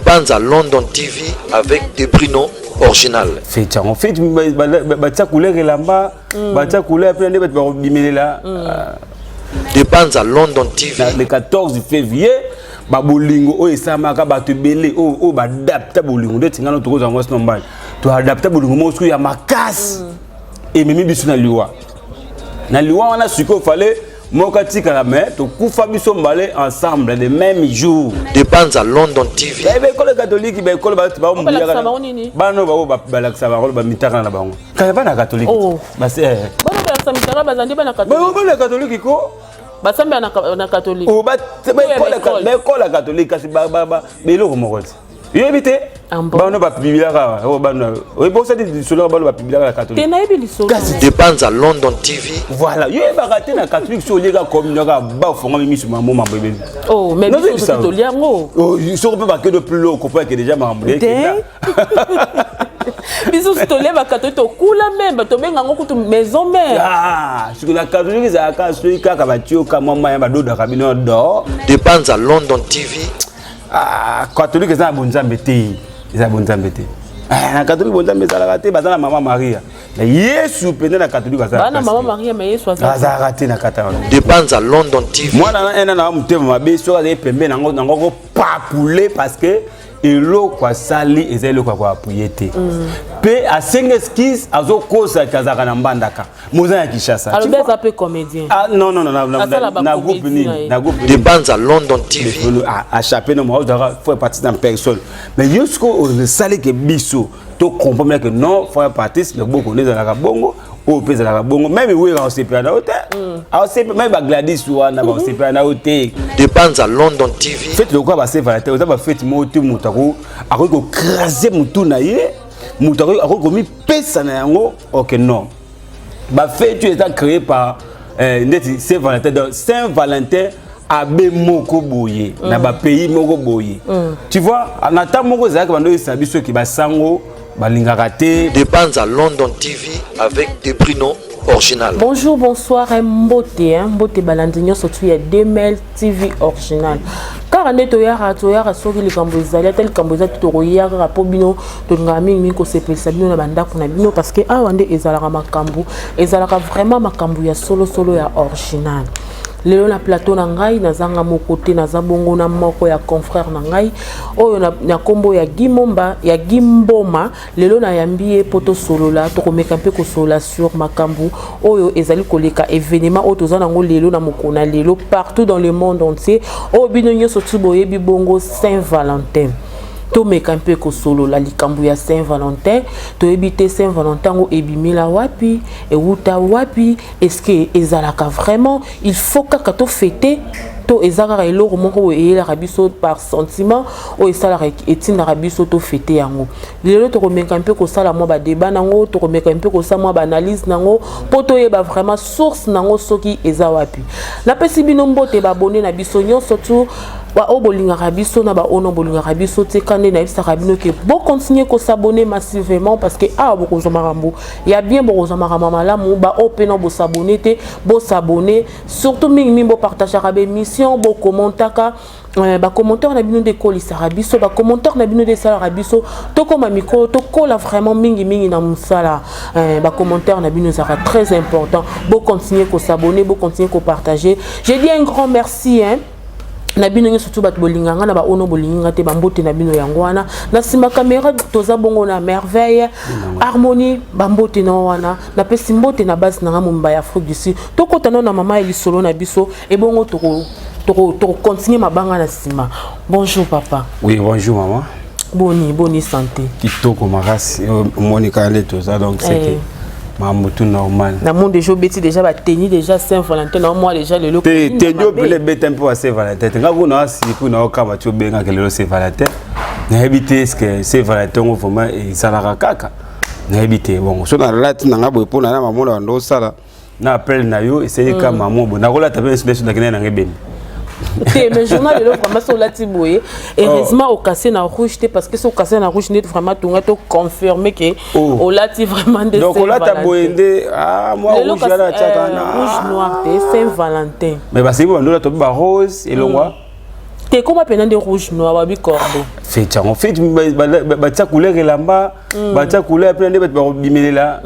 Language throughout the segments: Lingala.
Dépense à London TV avec des Bruno original. Fait en fait batia couleur et là-bas batia couleur après on va bimeler là. Dépense à London TV le 14 février babolingo o esamaka bato belé o badapta bolingo de tingana to ko ngos nombal to adapta bolingo mo su ya makasi et mimi bisu na liwa wana siko fallait mokatika la main to kufa biso mbale ensemble le même jour. Dépense à London TV. Ba école catholique ba école ba mbuya bano ba laksa ba ba mitaka na bango ka ba na catholique ba c'est bano ba laksa mitaka ba zandi ba na catholique ba catholique ko ba sambe na catholique o ba école catholique kasi ba beloko mokoti yo ebité bano ba biblia ka o bano o bo ça dit solo bano ba biblia ka catholique tena ebi lisolo Dépense à London TV. voilà yo ba raté na catholique so liga comme ka ba fonga misu mamo mambo bébé oh mais biso to liango oh ils sont pas que de plus lourd qu'on peut que déjà mambo biso to leva catholique to kula même to benga ngo kutu maison mère ah sur la catholique za ka so ka ba tio ka mama ya ba do da kabino do Dépense à London TV. Ah, catholique ça bonzambe te, ça bonzambe te. Ah, catholique bonzambe ça la raté, bazana maman Maria. Mais Yesu pende na catholique ça. Bana maman Maria mais Yesu ça. Ça raté na katana. Dépense à London TV. Moi na mutema mabe so ka pembe nango papouler parce que elo kwa sali ezelo kwa appuyer te. Pe a 5 esquisses azo kosa kazaka na mbandaka. Moza ya Kishasa. Alors ben ça peut comédien. Ah non na groupe ni na groupe. Dépense à London TV. À chaper no moi faut partir dans personne. Mais jusqu'au le sali que biso to comprendre que non faut partir le beaucoup les la bongo au pesa la bongo même oui on se perd na hôtel. Ah c'est même Gladys wana on se perd na hôtel. Dépense à London TV. Faites le quoi ba c'est valeur on va fête moto mutako ako craser mutu na ye mutako ako mi pesa na yango OK non. Ba fête est créé par Saint-Valentin abe moko boye na ba pays moko boye. Tu vois en attendant moko zaka bando isabiso ki ba sango balingaka te. Dépense à London TV avec des Bruno original. Bonjour, bonsoir, Mbote Balandinho, surtout il y a Demel TV original. Car on est toyara soki le Cambodge, tel Cambodge toyara rapobino, tongami minko sepe sabino na banda kuna bino parce que ah wande ezalaka makambu, ezalaka vraiment makambu ya solo ya original. Lelo na plateau na ngai nazanga mokote nazabongo na moko ya confrère na ngai oyo na kombo ya Gimomba ya Gimboma lelo na yambie poto solola to komeka mpe ko sola sur makambu oyo ezali koleka événement oyo tozana ngo lelo na mokona lelo partout dans le monde entier oyo bino nyoso tuboyebi bongo Saint-Valentin. To meka mpe ko solo la likambu ya Saint-Valentin to ebite Saint-Valentin ngo ebimila wapi e wuta wapi est-ce que ezalaka vraiment il faut kaka to fêter to ezaka eloko moko eyela rabiso par sentiment o esala etina rabiso to fêter yango lelo to komeka mpe ko sala mo ba débat nango to komeka mpe ko sala mo ba analyse nango poto yeba vraiment source nango soki eza wapi na pesi bino mbote ba abonné na biso nyonso tu wa obolinga rabiso na ba ono bolinga rabiso te kande na bisa rabino ke bo continuer ko s'abonner massivement parce que ah boko zomarambo ya bien boko zomarama malamu ba opena bo s'abonner te bo s'abonner surtout mingi bo partager rabe émission bo commentaka ba commentaire na bino de kolisa rabiso ba commentaire na bino de sala rabiso to koma micro to kola vraiment mingi na musala ba commentaire na bino sera très important bo continuer ko s'abonner bo continuer ko partager je dis un grand merci na bino ngi surtout bat bolinganga na ba ono bolinga te ba mbote na bino yango wana na sima caméra toza bongo na merveille harmonie ba mbote na wana na pesi mbote na base na mumba ya Afrique du Sud to kotana na mama eli solo na biso e bongo to continuer mabanga na sima. Bonjour papa. Oui, bonjour maman. Boni santé. Kitoko makasi Monica le toza donc c'est maman tout normal. Na monde déjà beti déjà ba tenir déjà Saint-Valentin na moi déjà le loco. Tenio bele beti un peu à Saint-Valentin. Ngako na si ku na okama tu benga ke le Saint-Valentin. Na habiter est-ce que Saint-Valentin vraiment ezalaka kaka. Na habiter bon so na relate na ngabo epona na maman na ndo sala. Na appel na yo essayer ka maman bon na kola tape espèce na kena na ngebeni. Mais journal de l'autre vraiment sur la tiboye heureusement au cassé na rouge parce que sur cassé na rouge net vraiment tout to confirmer que au lati vraiment de donc au lati boyende ah moi rouge là tchaka na rouge noir de Saint-Valentin mais parce que on doit to ba rose et longwa T'es comme appelé des rouges noirs, babi corbeau. Fête en fait, bah couleur et là-bas, bah couleur après on est bimé là.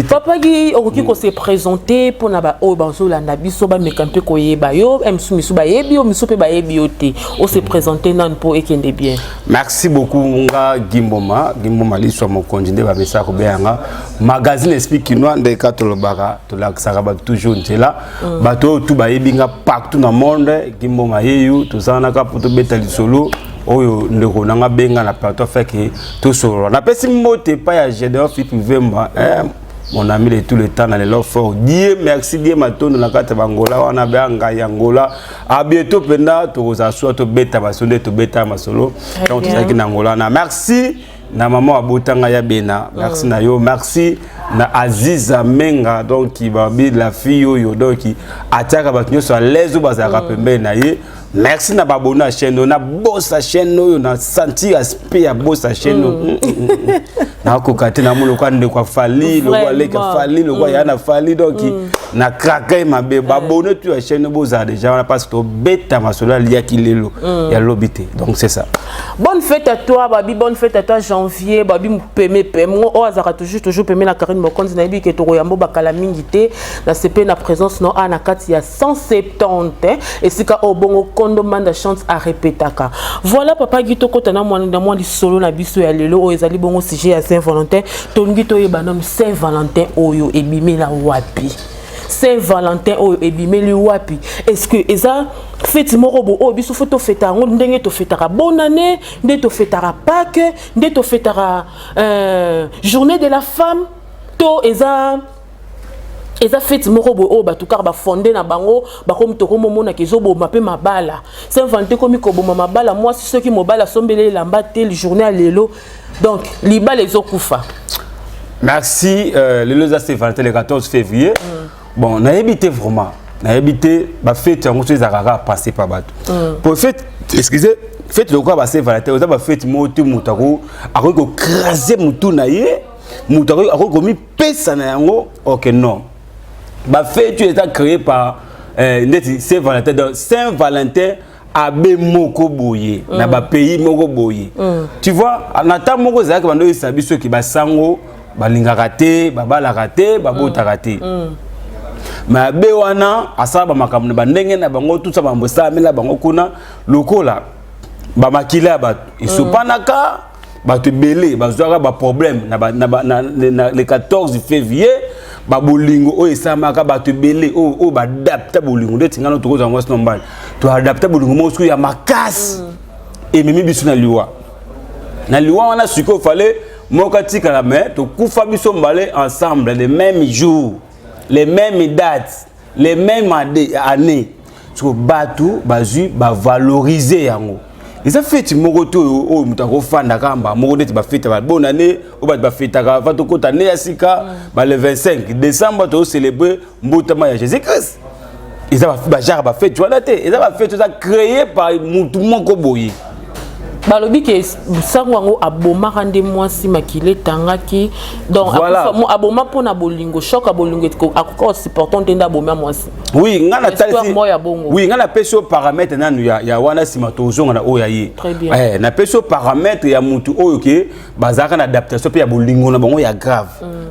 Papa Guy, on s'est présenté pour naba oh banzo la nabiso ba mekampe koye ba yo emsu misu ba yebi o misu pe ba yebi ote. On s'est présenté nan pour ekende bien. Merci beaucoup nga Gimboma liswa mon conjinde ba mesa ko beanga. Magazine explique kinois de katolobara to la saraba toujours là. Bato tout ba yebi nga partout dans monde Gimboma yeyu to sana ka pour to betali solo. Oyo ndeko nanga benga na plateau fait que tout solo. Na pesi mote pa ya Gédéon Philippe Vemba mon ami de tout le temps dans les lots forts. Dieu merci Dieu maton na kata bangola wana beanga yangola. A bientôt penda to za so to beta basonde to beta masolo. Donc ça qui nangola na merci na maman abotanga ya bena. Merci na yo merci na Aziza Menga donc qui va bi la fille yo donc qui ataka batunyo so les bazaka pembe na ye. Merci na babona chaîne na bossa chaîne yo na senti aspect ya bossa chaîne na ko kate na mulo kwa ndeko fali lo kwa leka fali lo kwa yana fali donc na kraka mabe babona tu ya chaîne boza déjà on passe to beta masola lia kilelo ya lobité donc c'est ça. Bonne fête à toi babi, bonne fête à toi janvier babi mpeme pemo o azaka toujours peme na Karine Mokonzi na bi ke to yambo bakala mingité na CP na présence no ana kati ya 170 et sika obongo Kondomanda chante à répétaka. Voilà papa Guito kotana moi li solo na biso ya lelo o ezali bongo sujet à Saint-Valentin. Tongi to yebanam Saint-Valentin oyo ebime la wapi. Saint-Valentin oyo ebime li wapi. Est-ce que eza fête morobo o biso photo fête ngo ndenge to fêtara bonne année, ndenge to fêtara Pâques, ndenge to fêtara journée de la femme to eza eza fête morobo o batukar ba fondé na bango ba comme to komo mona ke zobo mapé mabala Saint-Valentin komi ko boma mabala moi si ceux qui mobala sombele lamba tel journée à lelo donc liba les okufa. Merci le Saint-Valentin le 14 février. Bon on a habité vraiment na habité ba fête en ces arara passer par bateau. Pour fête excusez fête le quoi ba Saint-Valentin on ba fête moto mutako ako craser mutu na ye mutako ako mi pesa na yango OK non. Bah fait tu es créé par Saint-Valentin. Donc Saint-Valentin a moko boye na ba pays moko boye. Tu vois, en attendant moko za ka bando isabi ceux qui ba sango ba linga raté, ba bala raté, ba bota raté. Mais be wana asaba makamna ba ndenge na bango tout ça ba mbosa mela bango kuna lokola ba makila ba isopanaka ba te belé ba zwa ba problème na le 14 février. Babolingo o esamaka bato belé o badapta bolingo de tingana to koza ngwas nombali to adapta bolingo mo sku ya makasi et mimi bisu na liwa wana siko fallait mokati kala mais to kufa biso mbale ensemble les mêmes jours les mêmes dates les mêmes années so batu bazu ba valoriser yango. Les fêtes mogoto o mutako fanda kamba mogote ba fête ba bonne année o ba fête ka va to kota ne asika ba le 25 décembre to célébrer mbotama ya Jésus-Christ. Ils ba jar ba fête wana te ils ba fête ça créé par mutu moko boye. Balobi ke sangwango aboma rande mwasi makile tangaki donc voilà. Aboma pona bolingo choc abolingo akoko supportant tenda aboma mwasi. Oui, ngana talisi. Oui, ngana peso paramètre nanu ya wana simatozo ngana oya ye. Na peso paramètre ya mutu oyo ke bazaka na adaptation pe ya bolingo na bango ya grave.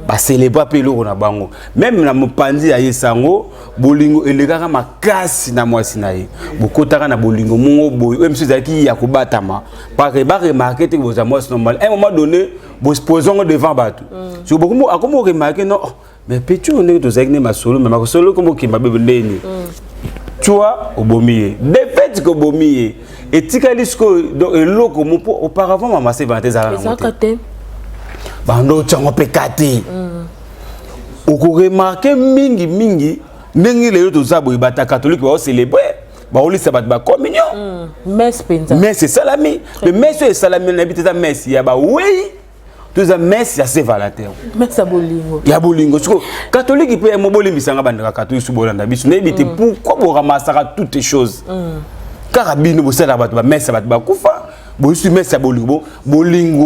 Ba célébrer pe loko na bango. Même na mopandi ya yesango bolingo elekaka makasi na mwasi na ye. Bokotaka na bolingo mongo boyo même si zaki ya kobatama. Par remarquer que vos amours sont normal. À un moment donné, vous posons devant bateau. Si vous avez remarqué, non, mais petit on est tous avec ma solo, mais ma solo comme qui m'a bébé. Tu vois, au bomier. Des fêtes au bomier. Et Tikalisco, donc, et l'eau comme auparavant, maman s'est vanté à la montée. Bando, tu as un pécaté. Vous remarquez, mingi, n'engi les autres abouis, bata catholique, vous célébrer. Bah on lit ça ba communion messe penza mais c'est salami le messe et salami n'habite ta messe ya ba oui tous a messe ya Saint-Valentin messe ya bolingo catholique peut mo bolimbisanga banda catholique su bolanda bisu n'habite pourquoi bo ramassera toutes les choses carabino bo sala ba messe ba kufa bo su messe ya bolingo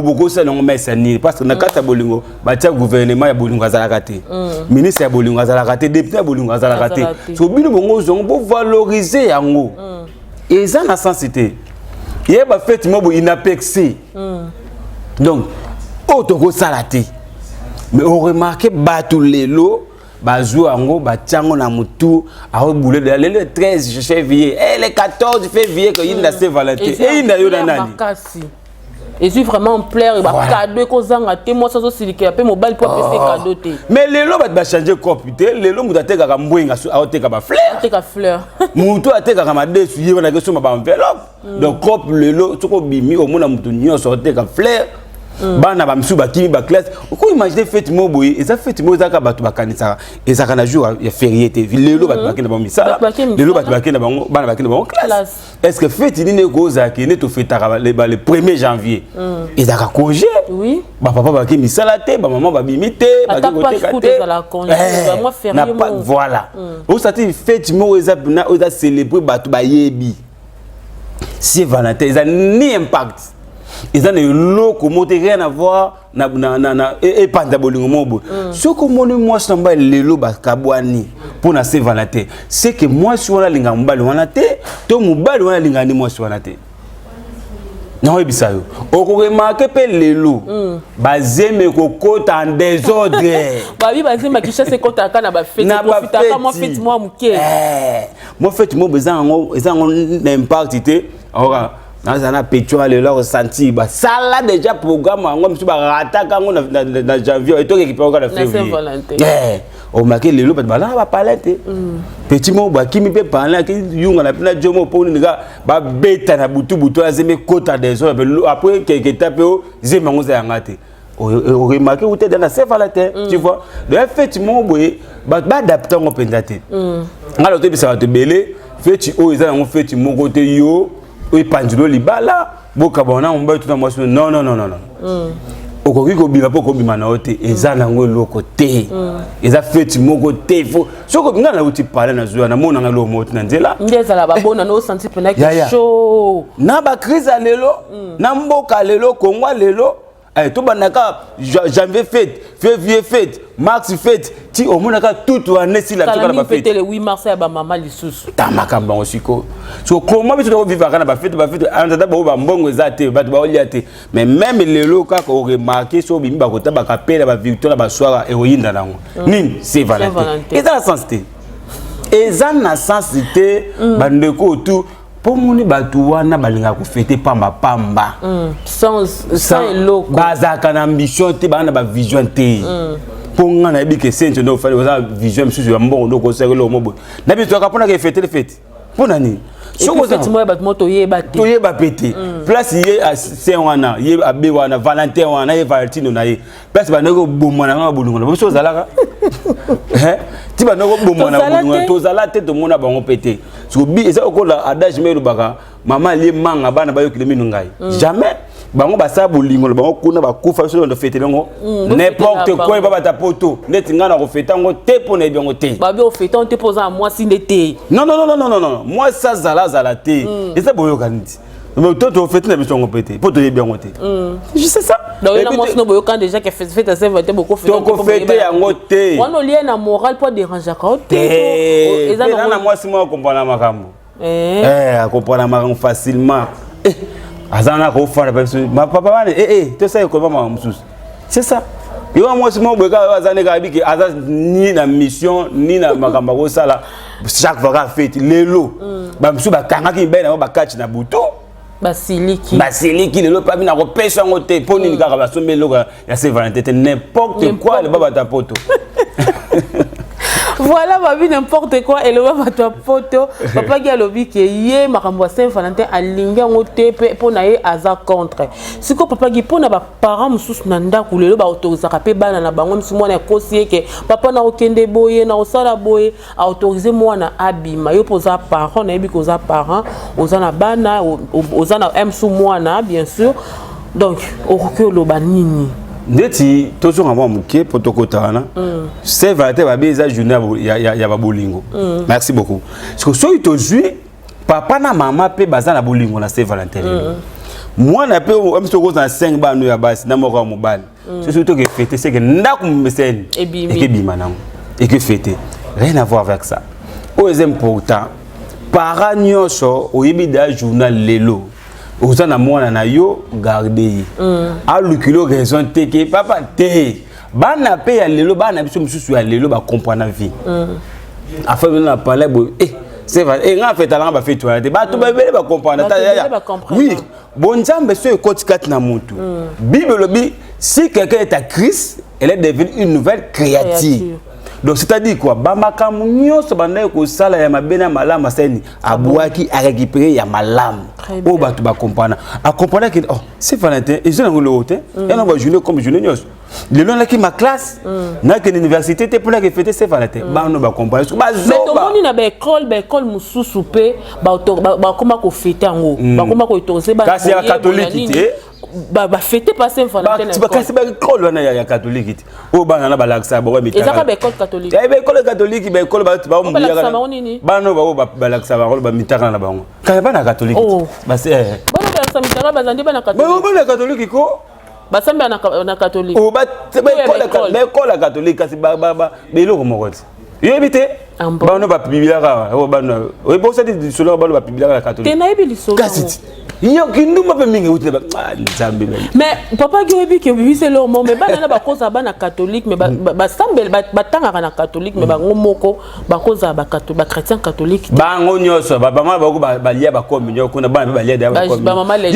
boko sala ngo messe ni parce que na kata bolingo ba tia gouvernement ya bolingo azala kate ministre ya bolingo azala kate député ya bolingo azala kate so bino bongo zongo bo valoriser yango et ça na sensité il y a ba fête mo inapexé donc auto salate mais on remarque batou lelo bazou ango batiango na mutu a boulé le 13 février et le 14 février que il na Saint-Valentin et il na yo na nani et suis vraiment en plaire ba cadeau ko zanga te moi ça silike pe mobile pour faire cadeau te mais lelo ba changer cop te lelo mutu ateka ka mbwenga ateka ba fleur mutu ateka ka madesu yeba na keso ba enveloppe donc cop lelo toko bimi o mona mutu nyonso ateka fleur bana ba msu ba kimi ba classe ko imaginer fête mo boye eza fête mo zaka batu bakanisa eza kana jour ya férié te lelo batu bakena ba misala lelo batu bakena bango bana bakena bango classe est-ce que fête ni ne ko zaki ne to fêtaka le 1er janvier eza ka congé oui ba papa ba kimi misala te ba maman ba bimite ba côté kate la congé moi férié mo voilà o sati fête mo eza célébrer batu ba yebi si Valentin eza ni impact. Ils ont rien à voir et panda bolingo mobo. Ce que moi je t'envoie les lobes kabouani pour na Saint-Valentin, c'est que moi je suis là linga mbali wanate, to mubali wana linga ni moi je suis wanate. Non ebisayo. Oko remarquer pe lelo. Bazeme ko kota en désordre. Ba bi bazeme ki chasse kota kana ba fête profita pas moi fête moi muke. Moi fête moi bezango ezango n'impact té. Ora na pétrole le ressenti ba ça déjà programme ngo msu ba rataka ngo na janvier et to équipe encore na février o marqué le lot ba la ba palette petit mo ba kimi pe parler ki yunga na pina jomo po ni ga ba beta na butu azeme kota des heures après quelques étapes o zema ngo za yangate o remarqué ou te dans la Saint-Valentin tu vois de effectivement boye ba adapter ngo pendate ngalo te bisa te belé feti o eza ngo feti mo côté yo oui pandulo libala boka bona mba tout moi non okoki ko bima poko bima na ote eza nango loko te eza feti moko te fo soko nga na uti parler na zuwa na mona ngalo moti na nzela ndeza la babona no senti pena ki chaud na ba crise lelo na mboka lelo Kongo lelo to banaka janvier fête février fête mars fête ti o monaka tout année si la toka ba fête le 8 mars ya ba mama lisusu tamaka bango siko so comment biso to vivre kana ba fête anda ba mbongo ezate ba oliate mais même lelo ka ko remarquer so bimi ba kota ba kapela ba victoire ba soir héroïne nango nini c'est Valentin et ça la sensité et ça na sensité bandeko tout pour moni batu wana balinga ko fêter pamba sans eloko bazaka na ambition te bana ba vision te pour nga na bi que c'est no fallait ça vision sur ya mbongo ndoko sekelo mobo na bi to ka pona ke fêter le fête pona ni soko fête mo ba moto yeba pété place yé à Saint wana yé abe wana Valentin wana yé Valentino na yé place ba ndoko bomana na bolungo na so zalaka ti ba ndoko bomana bolungo to zala te to mona bango pété so bi eza okola adage melo baka mama li manga bana ba yo kilomino ngai jamais bango basa bolingo bango kuna ba kufa so ndo fêter ngo n'importe quoi ba ta poto net ngana ko fêter ngo te pona ebiongo te ba bi o fêter on te posa moi si ndete non moi ça zala te et ça boyo kaniti mais toi tu fêter na biso ngo pété poto ebiongo te je sais ça donc na moi no boyo kan déjà que fête à Saint-Valentin beaucoup fêter donc fêter yango te on lien na moral pour déranger ka te et ça na moi si moi comprendre makambo comprendre makambo facilement azana ko fara ma papa wana to sai ko mama mususu c'est ça yo moi si mo beka azane ka biki azaz ni na mission ni na makamba ko sala chaque fois ka fête lelo ba musu ba kanga ki be na ba catch na buto basiliki lelo pa bina ko pesa ngote poni ni ka ba sombelo ya Saint-Valentin n'importe quoi le baba ta poto. Voilà, babi n'importe quoi et le baba ta poto papa qui a lobby que yé makambo Saint-Valentin a linga ngote pour naé aza contre siko papa qui pona ba parents mususu na ndako lelo ba autoriser ka pe bana na bango musu mwana conseiller que papa na okende boye na osala boye a autoriser mwana abima yo poza parents na yebi koza parents ozana bana ozana msu mwana bien sûr donc okokelo ba nini ndeti toujours avant muké protocole wana c'est Valentin ba beza journée ya ba bolingo merci beaucoup parce que so ito jui papa na maman pe baza na bolingo na Saint-Valentin moi na pe am so ko na 5 ba no ya basi na moko mobile c'est surtout que fêter c'est que ndaku mbeseni et que bima nango et que fêter rien à voir avec ça au important para nyonso oyebi da journal lelo oza na mwana na yo garder alukilo raison teke papa te bana pe ya lelo bana biso mususu ya lelo ba comprendre vie afin na parler bo c'est vrai et nga fait talent ba fait toi te ba to ba bele ba comprendre oui bon nzambe so ekoti kat na mutu bible lobi si quelqu'un est à Christ elle est devenue une nouvelle créature. Donc c'est-à-dire quoi bamakamu nyonso banda ko sala ya mabena malama seni abouaki a récupérer ya malam o batu ba comprendre a comprendre que oh c'est Valentin et je n'ai le hôtel et on va jouer comme jouer nyonso le long là qui ma classe na que l'université te pour la fêter c'est Valentin ba on va comprendre ba mais to moni na ba école mususu pe ba koma ko fêter ngo ba koma ko autoriser ba kasi ya catholique te ba fêter pas Saint Valentin ba kasi ba école na ya catholique o ba na ba laksa ba mi ezaka ba école catholique ya ba école catholique ba école ba ba mu ya ba no ba laksa ba mitaka na bango ka ba na catholique ba c'est ba no ba laksa mitaka ba zandi ba na catholique ba na catholique ko ba sambe na catholique o ba école catholique kasi ba belo moko yebite ba no ba biblia ka o ba no o bo sa di solo ba no ba biblia ka catholique te na yebi lisolo kasi yo kinduma pe mingi uti ba nzambe mais papa Guebi que oui c'est leur mot mais ba na ba koza ba na catholique mais ba sambe ba tanga na catholique mais ba ngomoko ba koza ba catholique ba chrétien catholique ba ngonyoso ba mama ba ko ba lia ba communion kuna ba lia da ba communion ba mama les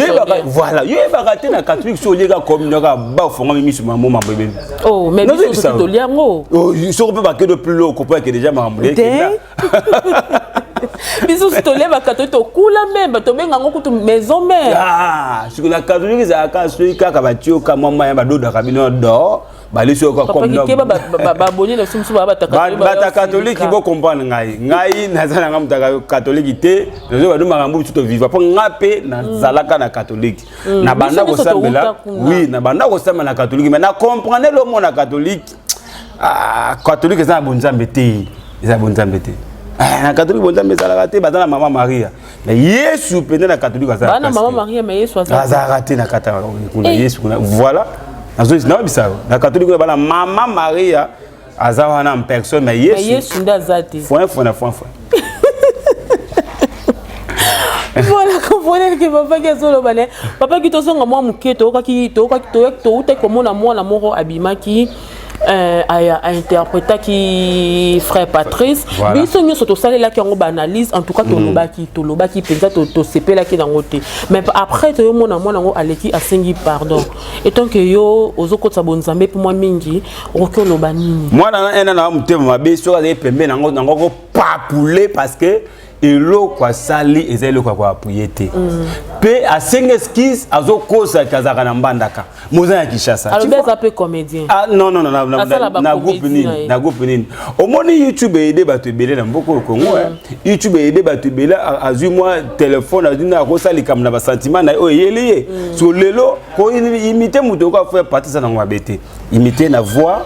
voilà yo ba ka te na catholique so lia communion ka ba fonga mi misu mama mama bebe oh mais biso to liango oh so ko ba ke de plus low ko pa que déjà mama biso to leva catholique to kula même to benga ngo kutu maison mère ah si la catholique za ka so ka ba tio ka mama ya ba do da kabino do ba li so ko comme no ba boni na sumsu ba ta catholique bo comprendre ngai na zana ngam ta catholique te zo ba do makambu to vivre pour ngape na zalaka na catholique na banda ko sambela oui na banda ko sambela na catholique mais na comprendre le monde na catholique ah catholique ça bonzambe te ça bonzambe te na catholique bonzambe ça la te bazana maman Maria mais Yesu pende na catholique ça bana maman Maria mais Yesu ça raté na kata kuna Yesu kuna voilà nazo na bisa na catholique bana maman Maria azawana en personne mais Yesu ndazati foi voilà comprenez que papa qui solo balé papa qui to songa moi muketo to uta komona mwana moko abimaki a interprété qui frère Patrice biso nyo soto sale la ki ngo analyse en tout cas to lobaki penza to sepe la ki dangote mais après to mona ngo aleki asengi pardon et tant que yo ozoko tsa bonzambe pour moi mingi roko loba nini moi na mutema mabe so ka pembe nango ko papouler parce que elo kwa sali ezelo kwa apuyete pe asenga skis azokosa kazaka na mbandaka moza ya Kishasa alors beza pe comédien ah non na groupe nini omoni YouTube aide bato belé na mboko Congo YouTube aide bato belé azui moi téléphone azuna ko sali kam na ba sentiment na oyelié so lelo ko imiter muto ko faire partie ça na ngwabete imiter na voix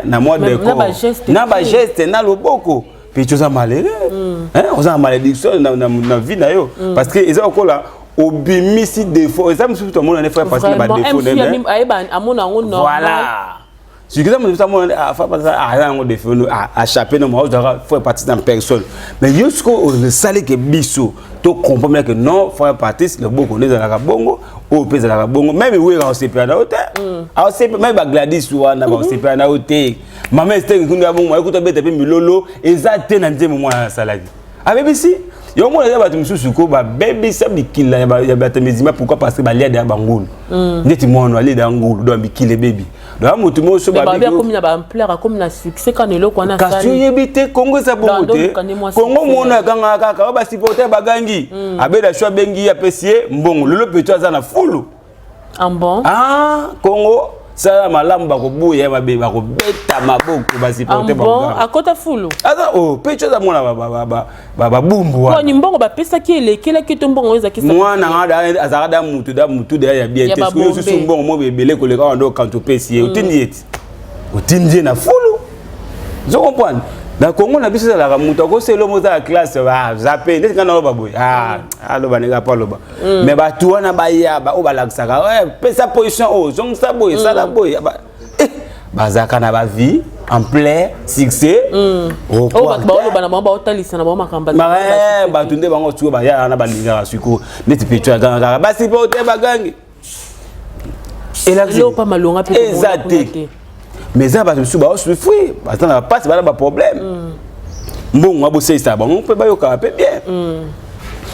na moi de na ba geste na loboko puis tu as malheureux on a malédiction na vie na yo parce que ils ont encore là obimisi défaut et ça me tout le monde ne fait pas de défaut voilà si que ça me tout monde a fait pas un défaut à chaper no moi faut partie dans personne mais jusqu'au le salé que biso to comprendre que non faut partie le beaucoup les à la bongo au pèse à la bongo même oui on s'est perdu on s'est même Gladys wana on s'est perdu hôtel maman c'était que nous avons écoute bête pe milolo exacté na nzembo mwa saladi avec ici yo mona ya batu mususu ko ba baby sabi kila ya batu mezima pourquoi parce que ba lia da bangulu ndeti mwana ali da ngulu do mbikile baby do mutu mo so ba baby comme na ba ampleur comme na succès quand eloko na sali kasi yebite Congo sa bongote Congo mona kanga kaka ba supporter bagangi abeda shwa bengi ya pesie mbongo lelo peto azana fulu bon ah Congo ça malamu bakobuya mabe bakobeta maboko basiporte bon akota fulu asa oh pecho za mwana ba bumbu wa ni mbongo ba pesa ki elekela ki to mbongo eza kisa mwana ngada azaka mutu da ya bien te so so mbongo mo bebele ko leka ndo kanto pesi otindi na fulu je comprends na Congo na biso la mutu ko selo mo za classe ba zape ndeka na loba boy aloba nega pa loba mais ba tuwana ba ya ba o ba laksaka pesa position o zong sa boy sala boy bazaka na ba vie en plein succès oh ba na ba otalisa na ba makamba ba tunde bango tuo ba ya na balinga suko neti pecho ganga ba sipote bagangi elo pas malonga pe exact mais ça ba su ba souffrir parce que na passe ba problème mbongo abosé ça ba on peut ba yoka pe bien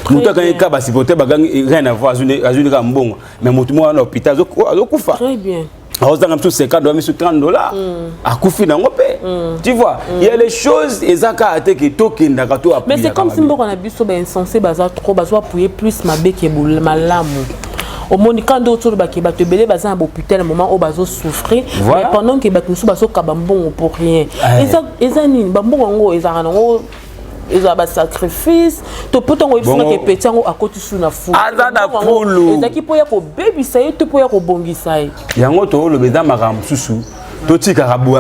mutu quand ka ba sipote bagangi rien à voir azuni ka mbongo mais mutu mo na hôpital azokufa très bien. Alors, dans $50, $30, à Koufi tu vois, il y a les choses, et ça mais c'est comme si on a vu ça, insensé, trop, appuyer plus ma bec et ma lame. Au moins, quand d'autres qui battent belé, bazan à le moment où bazo souffrir, mais pendant que battent nous bazo kabambon pour rien. Et ça ni bambon en ils ont ils ont un sacrifice. Tu peux t'envoyer que petit à côté sous la foule. Ils qui pour y avoir baby ça y tu pour y avoir bongi ça y. Yango to le beda maram susu. Toti karabu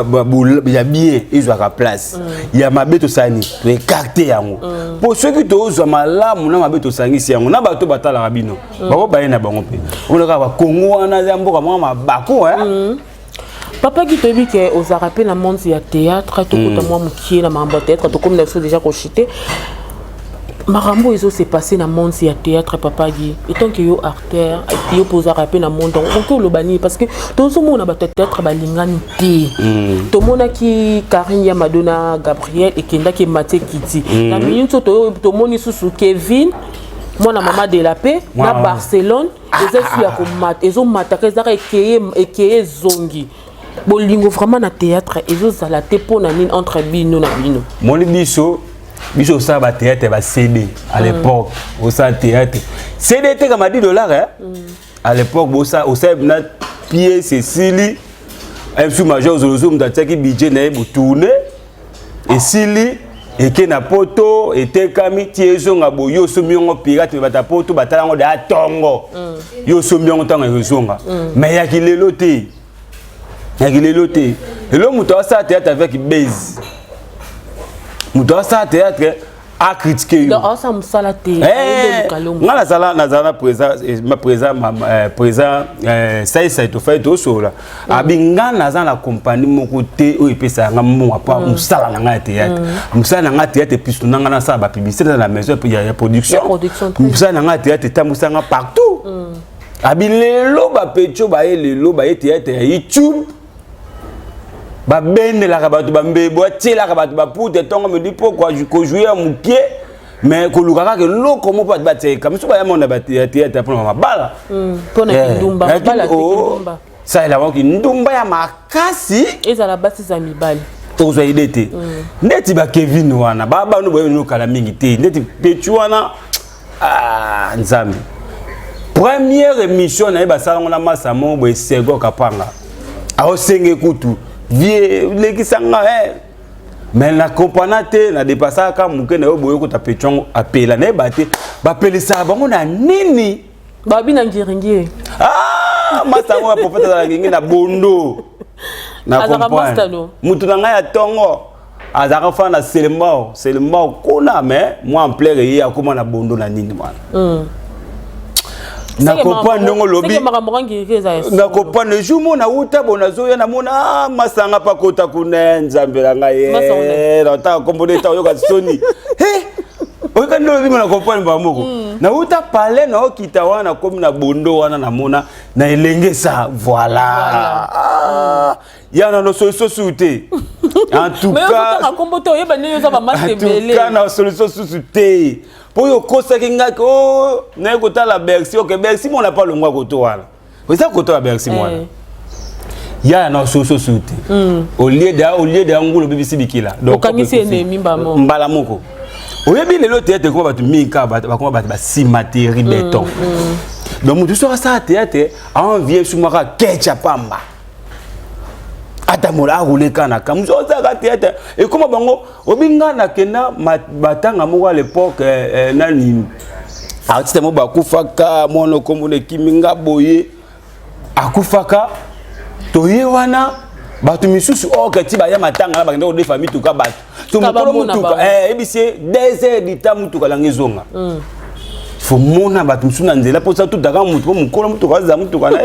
il y a bien ils ont la place. Il y a ma bête au sani. Tu écarter yango. Pour ceux qui te osent malamu na ma bête au sani si yango na bato batala rabino. Bako baye na bango pe. On le ka Congo na zambo ka ma bako hein. Papa qui te dit que aux rappelé la monde il y a théâtre tout comme moi qui est la mambo théâtre tout comme les choses déjà cochité Marambo ils ont s'est passé dans monde il y a théâtre papa Guy et tant que yo acteur et yo pose rappeler dans monde donc on le bannir parce que tout ce monde a théâtre balingani tout le monde qui Karine ya Madonna Gabriel et Kenda qui Maté Kiti la minute tout le monde sous Kevin moi na maman de la paix na Barcelone ils ont ya ko mat ils ont mattaqué ça et zongi bolingo vraiment na théâtre et aux la tepo na nine entre bino na bino mon biso ça ba théâtre ba CD à l'époque au ça théâtre CD était comme $10 hein à l'époque bo ça au ça na pied Cécilie un sous majeur aux zoom d'attaque budget na bu tourner et Sili et que na poto et te kami tiezo ngabo yo somiongo pirate bata poto batala ngo da tongo yo somiongo tanga yo zonga mais ya kilelo te et l'homme muto sa théâtre avec base muto sa théâtre a critiquer yo donc ça musala te ngala sala na zana présent ça to fait to sola abinga na zana compagnie moko te o epesa nga mo apa musala na théâtre musala na théâtre puis na nga sa ba publicité dans la maison il y a production musala na théâtre tamusanga partout abilelo ba pecho ba elelo ba théâtre YouTube ba bende la kabatu ba mbebo tela kabatu ba poute tongo me dit pourquoi je jouer à mukie mais ko lukaka ke loko mo pa ba te comme so ba ya mona ba théâtre pour ma bala pour na ndumba bala ndumba ça la wa ki ndumba ya makasi eza la basi za mibali to zo idete ndeti ba Kevin wana ba no boye no kala mingi te ndeti pechu wana nzambi première émission na ba salongo na masamo boye sego kapanga a senge kutu vie lekisanga mais la compagnie na dépassa ka muke na boyo ko tapechongo apela na bate ba pelisa bango na nini babi na ngiringi masango ya prophète la ngingi na bondo na compagnie mutu na ngaya tongo azaka fa na seulement kona mais moi en plein ya koma na bondo na nini mwana na comprendre ndongo lobi na comprendre jour na uta bona zoya na mona masanga pa kota kunenza mbela ngaye na ta komboné ta yoka soni oka ndo bima na comprendre ba moko na uta pale na okita wana komi na bondo wana na mona na elenge ça voilà yana no solution souté en tout cas mais komboto yeba ne yoza ba masebele kana solution souté pour yo kosa kinga ko na kota la Bercy OK Bercy mon n'a pas le mois koto wala vous ça koto la Bercy moi ya na solution souté au lieu de ngulu BBC bikila donc kamisi ennemi mbamo mbala moko oyebi lelo théâtre ko ba tu minka ba ko ba cimetière béton donc mutu so ça théâtre en vient sur maka kecha pamba atamola roulé kana kamzo za théâtre et comment bango obinga na kena batanga mo à l'époque nani artiste mo bakufaka mono komune kiminga boye akufaka toye wana batu misusu okati ba ya matanga na bakende de famille tuka batu to mukolo mutuka ebisi 2 heures d'ita mutuka langezonga faut mona batu misusu na nzela pour ça tout daka mutuka mukolo mutuka za mutuka na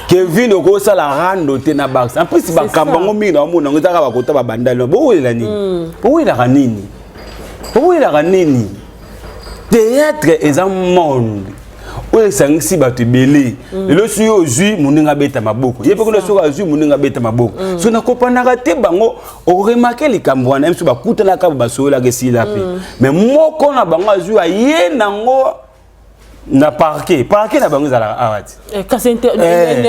Kevin oko sala rando te na box. En plus ba kambango mingi na mona ngotaka ba kota ba bandalo. Bo wela nini? Bo wela kanini? Bo wela kanini? Théâtre est un monde. Oye sangisi ba tebele. Lelo suyo ozui muninga beta maboko. Yepe ko suyo ozui muninga beta maboko. So na kopana te bango o remarquer likambo wana mso ba kutana ka ba sola ke sila pe. Mais moko na bango ozui aye nango na parquet na bango za la awati. Kasi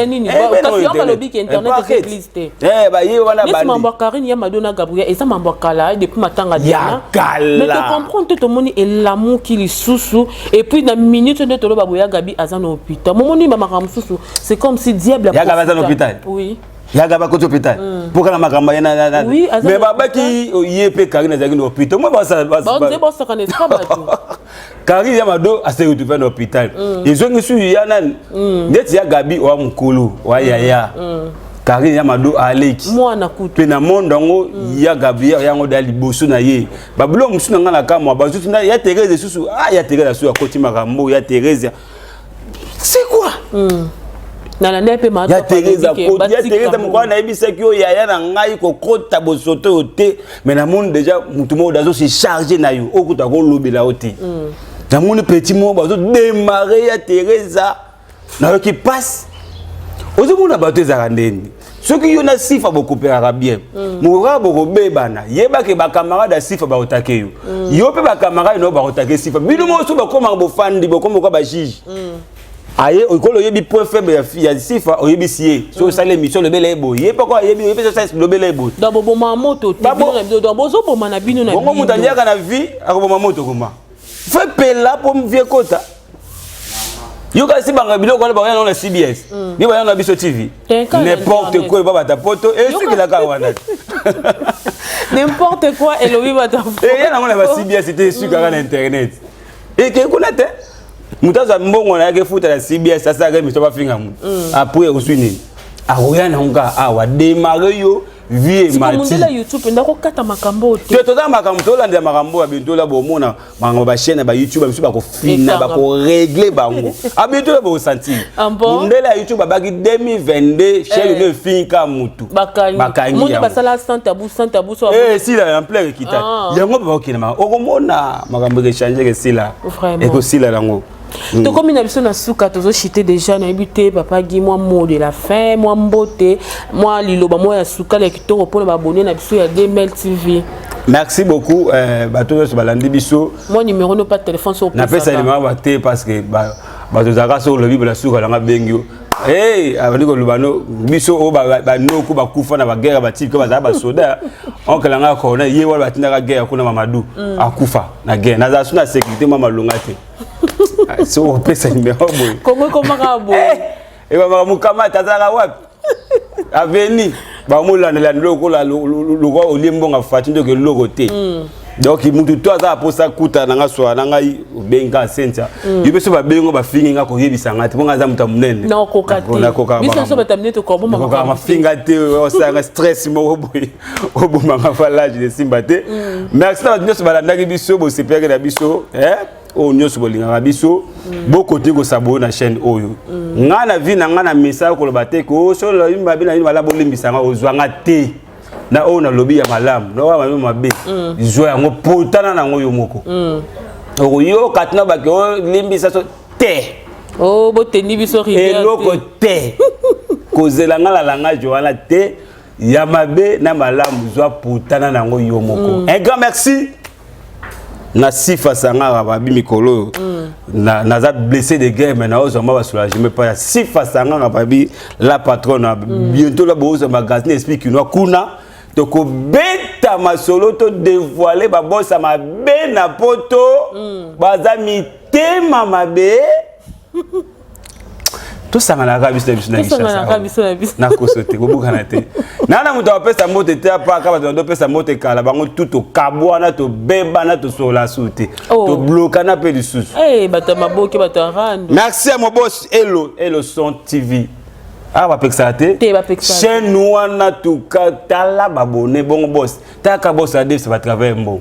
nini kasi on lobby que internet existé. Ba ye wana ba. Mais mambo Karine ya Madonna Gabriel et ça mambo kala depuis matanga dia. Mais tu comprends tout le monde et l'amour qui les sous et puis dans minute de tolo baboya Gabi azan au hôpital. Momoni mama sous c'est comme si diable a Gabi azan au hôpital. Oui. Yaga ba koto hôpital. Pour la makamba yana. Oui, mais baba ki yepe Karine azaki au hôpital. Moi ba ça ba ça connaît pas ba tout. Karine Yamado a se retrouvé à l'hôpital. Ils ont reçu Yana. Net ya Gabi wa mukulu wa yaya. Karine Yamado Aleki. Moi na kutu. Pe na monde ngo ya Gabi yango dali boso na ye. Babulo musu na ngala kama bazutu na ya Thérèse susu. Ah ya Thérèse susu akoti makambo ya Thérèse. C'est quoi? Na la nepe ma ya Thérèse akoti ya Thérèse mukwa na ebisa kyo ya na ngai ko kota bosoto ote. Mais na monde déjà mutumo dazo se charger na yo. Okuta ko lobela ote. Dans mon petit mot, bazo démarrer à Teresa. Na qui passe. Ozo mona bato ezarandeni. Ceux qui yona sifa beaucoup pera bien. Moura boko bebana. Yeba ke ba camarade sifa ba otake yo. Yo pe ba camarade no ba otake sifa. Bino mo so ba koma bo fandi bo koma ko ba juge. Aye okolo yebi point faible ya sifa oyebi sié. So sale mission le bele ebo. Yeba ko yebi so ça le bele ebo. Dans bobo mamoto dans bozo bo mana bino na. Bongo mutania kana vie ako mamoto koma. Fais pela pour me vieux kota. Yo kasi banga biloko wala banga na CBS. Ni banga na biso TV. N'importe quoi baba ta poto et ce qui la ka wana. N'importe quoi et le viva ta poto. Et yana na CBS c'était sur ka na internet. Et que kunate mutaza mbongo na yake futa la CBS sasa ga miso ba finga mu. Après uswini. Aroyana nga awa démarrer yo vie mati. Comme YouTube ndako kata makambo te. Tu as makambo to landa makambo ya bintu la bomona bango ba chaîne ba YouTube biso ba ko fina ba ko régler bango. A bintu la bo sentir. Ndela YouTube ba ki 2022 chaîne de finka mutu. Bakangi. Mo ba sala Santa Bou so. Si la en plein kita. Yango ba okina ma okomona makambo ke changer ke sila. Et ko sila lango. To comme une habitude na souka tozo chité déjà na habité papa gi moi mot de la fin moi mbote moi liloba moi ya souka le kitoko pour ba abonner na biso ya DML TV. Merci beaucoup bato so balandi biso. Moi numéro no pas de téléphone sur na pesa numéro baté parce que bato zaka so le bible la souka la bengio. Eh abandi ko lubano biso o ba no ko ba kufa na ba guerre ba type ko ba za ba soda on kala nga ko na ye wala batinda ka guerre kuna Mamadou akufa na guerre na za suna sécurité mama longate. Si on peut se numéro boy. Comment rabo? Et ba mukama tazara wapi? Aveni ba mulana la loko la loko olimbo nga fati ndoke loko te. Donc mutu to aza posa kuta nanga so nanga benga sentia. Yibe so ba bengo ba fingi nga ko yebisa ngati bonga za muta munene. Na kokati. Biso so batamine to ko bomba ko ma finga te o sa stress mo boy. O bomba nga falage de simbate. Merci na biso balanda ki biso bo sepeke na biso, o nyoso bolinga biso boko te ko sabo na chaîne oyo ngana vi na ngana message ko lobate ko so lo yimba bina yimba la bolimbisa nga ozwanga te na o na lobby ya malamu no wa mabe zo yango potana na ngo yo moko o yo katina ba ko limbisa so te oh boteni biso rivière eloko te kozela ngala langa joala te ya mabe na malamu zo potana na ngo yo moko un grand merci. Na sifa sanga ba mikolo na za blessé de guerre mais na ozo ma ba soulager mais pas sifa sanga ba bi la patronne bientôt la bozo magazine explique no kuna to ko beta masolo to dévoiler ba bossa ma be na poto baza mitema mabe tout ça na ka biso na na ko sote ko buka na te nana muto apesa mote te apa ka ba do pesa mote kala bango tout kabwa na to beba na to sola soute to bloquer na pe du sous bata maboki bata rando. Merci à mon boss Hello Son TV ba peksa te chaîne wana to katala babone bon boss ta ka boss a def ça va travailler bon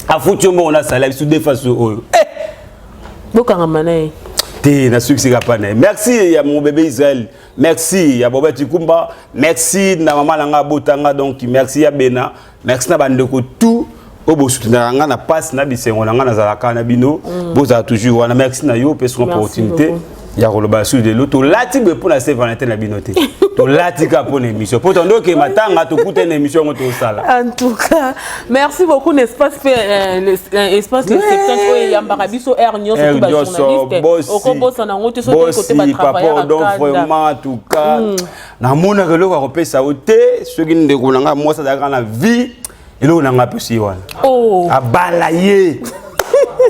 a foutu bon na salaire sous déface oyo bokanga manae Te na succès kapana. Merci ya mon bébé Israël. Merci ya Boba Tikumba. Merci na maman langa botanga donc merci ya Bena. Merci na bandeko tout. Obo soutenir nga na passe na bisengo nga na zalaka na bino. Boza toujours wana merci na yo parce qu'on opportunité. Ya koloba sur de l'auto lati be pour la Saint-Valentin na binoté. To lati ka pour émission. Pour ton que matanga to coûter une émission to sala. En tout cas, merci beaucoup l'espace l'espace le 70 et yambaka biso air nyonso tout ba journaliste. Okobosa na ngote so côté ba travailler donc vraiment en tout cas na mona que loko kopesa oté ceux qui ndeko nanga moi ça dans la vie et là on a pesi wana. Oh. Abalaye.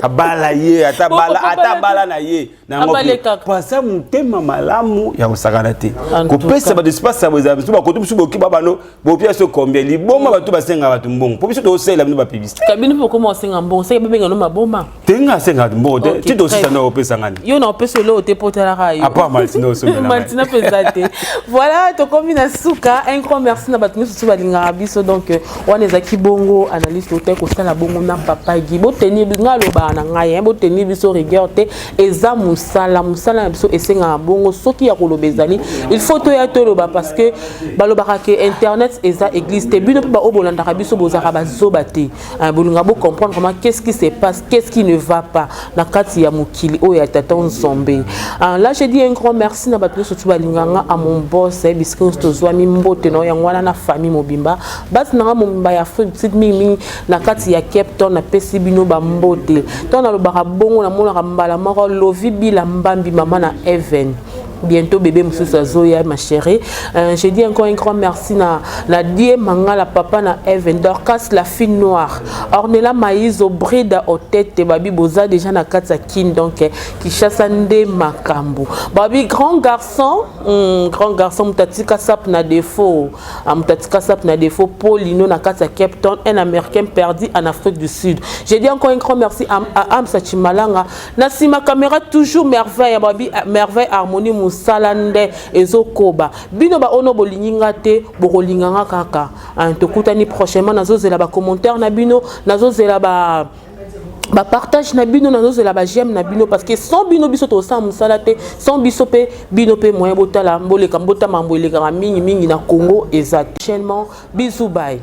Abalaye ata bala na ye na ngope pasa mutema malamu ya osakana te kopesa ba espace ba za biso ba kotu biso bokiba bano bo pièce combien liboma batu basenga batu mbongo po biso to sela bino ba publicité kabini po comment senga mbongo seka bebe ngano maboma tenga senga mbongo te ti to sisa na opesa ngani yo na opesa lo te potala rayo apa Martino so na Martina pesate voilà to combina suka un grand merci na batu biso balinga biso donc wana ezaki bongo analyste hotel ko sala bongo na papa gibo tenir ngalo na ngai bo tenir biso rigueur te eza musala biso esenga bongo soki ya kolobezali il faut to ya to loba parce que balobaka ke internet eza église te bino ba obolanda biso bozaka bazoba te bolunga bo comprendre comment qu'est-ce qui se passe qu'est-ce qui ne va pas na kati ya mukili o ya tata Nzombe. Là je dis un grand merci na bato so balinganga à mon boss bisque to zwami mbote no ya ngwana na famille mobimba bas na mobimba ya petite mimi na kati ya Cape Town na pesi bino ba mbote ton na lobaka bongo na mona mbala moko lovi bila mbambi mama na Even. Bientôt bébé Moussou Zoya ma chérie. Je dis encore un grand merci na die manga la papa na Even Dorcas la fille noire. Ornella Maïs au bride au tête babi boza déjà na katsa kin donc qui chassande makambo. Babi grand garçon mutatika sap na défaut. Mutatika sap na défaut Paulino na katsa Cape Town un américain perdu en Afrique du Sud. Je dis encore un grand merci à Amsa Chimalanga. Na si ma caméra toujours merveille babi merveille harmonie salande ezokoba bino ba ono bolinga te bokolinganga kaka tokutani prochainement nazozela ba commentaire na bino nazozela ba partage na bino nazozela ba j'aime na bino parce que sans bino biso to sa musala te sans biso pe bino pe moyen botala mboleka mbota mambo eleka mingi na Congo exactement bisous bye.